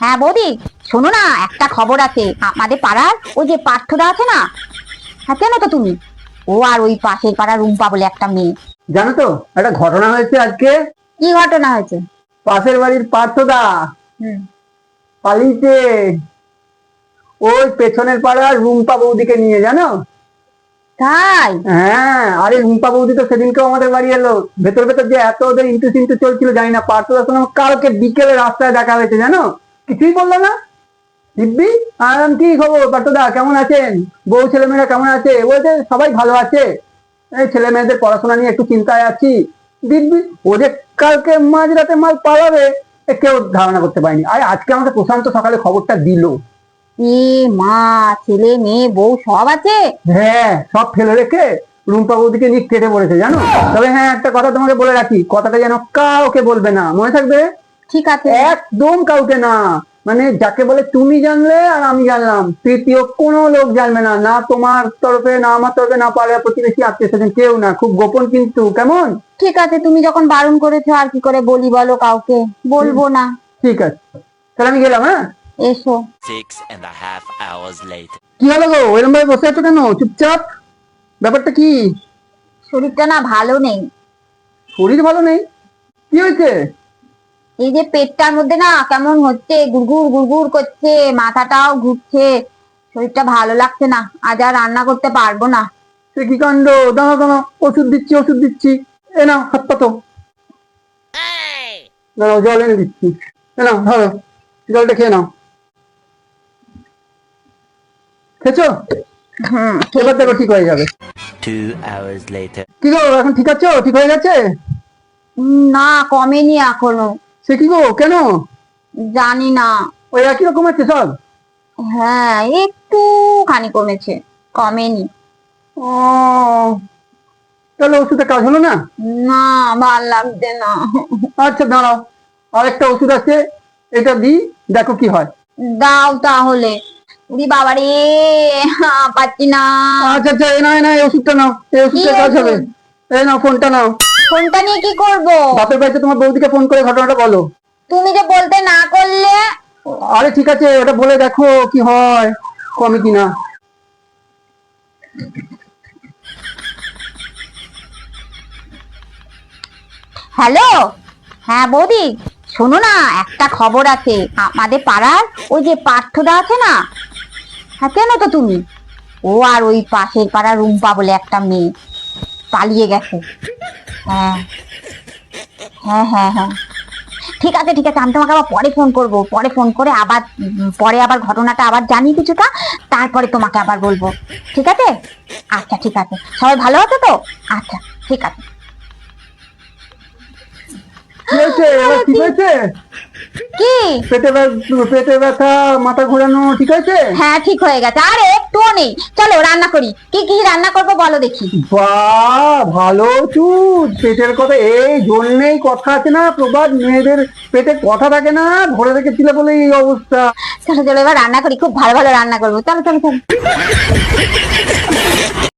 হ্যাঁ বৌদি, শোনো না, একটা খবর আছে। আমাদের পাড়ার ওই যে পার্থদা আছে না, হ্যাঁ চেনো তো তুমি? ও আর ওই পাশের পাড়ার রুম্পা বলে একটা মেয়ে। জানো তো একটা ঘটনা হয়েছে আজকে। কি ঘটনা হয়েছে? পাশের বাড়ির পার্থদা হুম। পালিয়েছে ওই পেছনের পাড়ার রুম্পা বৌদিকে নিয়ে, জানো? তাই? হ্যাঁ, আরে রুম্পা বৌদি তো সেদিনকেও আমাদের বাড়ি এলো। ভেতর ভেতর যে এত ওদের ইন্টু সিন্টু চলছিল জানি না। পার্থদার সঙ্গে আমার কালকে বিকেলে রাস্তায় দেখা হয়েছে, জানো? কিছুই বললো না। দিব্যি আরাম, কি খবর পার্থদা, কেমন আছেন? বউ ছেলেমেয়েরা কেমন আছে? বলছে সবাই ভালো আছে, এই ছেলে মেয়েদের পড়াশোনা নিয়ে একটু চিন্তায় আছি। দিব্যি ও যে কালকে মাঝরাতে মাল পালাবে কেউ ধারণা করতে পারেনি। আর আজকে আমাকে প্রশান্ত সকালে খবরটা দিল। এ মা, ছেলে মেয়ে বউ সব আছে? হ্যাঁ, সব ফেলে রেখে রুম্পা বৌদিকে নিয়ে কেটে পড়েছে, জানো? তবে হ্যাঁ, একটা কথা তোমাকে বলে রাখি, কথাটা যেন কাউকে বলবে না, মনে থাকবে? ঠিক আছে। একদম কাউকে না। মানে যাকে বলে তুমি জানলে আর আমি জানলাম, তৃতীয় কোনো লোক জানবে না, না তোমার তরফে না আমার তরফে না পাড়া প্রতিবেশী আত্মীয় স্বজন, কেউ না। খুব গোপন কিন্তু, কেমন? ঠিক আছে, তুমি যখন বারণ করেছো আর কি করে বলি বলো, কাউকে বলবো না। ঠিক আছে, তাহলে আমি গেলাম। হ্যাঁ, এসো। 6.5 hours later. কি হলো গো, এরকম ভাবে বসে আছো কেন চুপচাপ? ব্যাপারটা কি? শরীরটা না ভালো নেই। শরীর ভালো নেই? কি হয়েছে? এই যে পেটটার মধ্যে না কেমন হচ্ছে, গুড়গুড় গুড়গুড় করছে, মাথাটাও ঘুরছে, শরীরটা ভালো লাগছে না, আজ আর রান্না করতে পারবো না। সে কি কাণ্ড! দাঁড়াও দাঁড়াও, ওষুধ দিচ্ছি ওষুধ দিচ্ছি। এ নাও হাত পাতো। দাঁড়াও, জল এনে দিচ্ছি। এ নাও ধরো, জলটা খেয়ে নাও। খেয়েছো? হুম। এবার দেখো ঠিক হয়ে যাবে। 2 hours later. কি গো, এখন ঠিক আছো? ঠিক হয়ে গেছে? না, কমেনি এখনো। সে কি গো, কেন? জানি না। ওই একই রকম আছে সব? হ্যাঁ, একটু খানি কমেছে, কমেনি। ও, তাহলে ওষুধে কাজ হলো না? না, ভাল লাগছে না। আচ্ছা দাঁড়াও, আরেকটা ওষুধ আছে, এটা দিই, দেখো কি হয়। দাও তাহলে। উরি বাবা রে, পাচ্ছি না। আচ্ছা আচ্ছা, এ নাও এ নাও, এই ওষুধটা নাও, এই ওষুধটা কি কাজ হবে। ওষুধ? এই নাও, ফোনটা নাও। ফোনটা নিয়ে কি করব? বাপের বাড়িতে তোমার বৌদিকে ফোন করে ঘটনাটা বলো। তুমি যে বলতে না করলে। আরে ঠিক আছে, ওটা বলে দেখো কি হয়, কমে কিনা। হ্যালো, হ্যাঁ বৌদি, শোনো না, একটা খবর আছে। আমাদের পাড়ার ওই যে পার্থদা আছে না, হ্যাঁ চেনো তো তুমি? ও আর ওই পাশের পাড়ার রুম্পা বলে একটা মেয়ে পালিয়ে গেছে। হ্যাঁ হ্যাঁ হ্যাঁ হ্যাঁ। ঠিক আছে ঠিক আছে, আমি তোমাকে আবার পরে ফোন করবো, পরে ফোন করে আবার পরে আবার ঘটনাটা আবার জানি কিছুটা, তারপরে তোমাকে আবার বলবো। ঠিক আছে? আচ্ছা ঠিক আছে, সবাই ভালো আছে তো? আচ্ছা ঠিক আছে। কি হয়েছে এবার, ঠিক হয়েছে? কি? পেটে ব্যথা, মাথা ঘোরানো ঠিক আছে? হ্যাঁ ঠিক হয়ে গেছে, আর একটুও নেই। চলো রান্না করি। কি কি রান্না করবো বলো দেখি। বাহ, ভালো ওষুধ। পেটের কথা এই জন্যেই কথা আছে না, প্রবাদ, মেয়েদের পেটে কথা থাকে না, ধরে রেখেছিল বলে এই অবস্থা। চলো চলো, এবার রান্না করি, খুব ভালো ভালো রান্না করবো। চলো চলো চলো।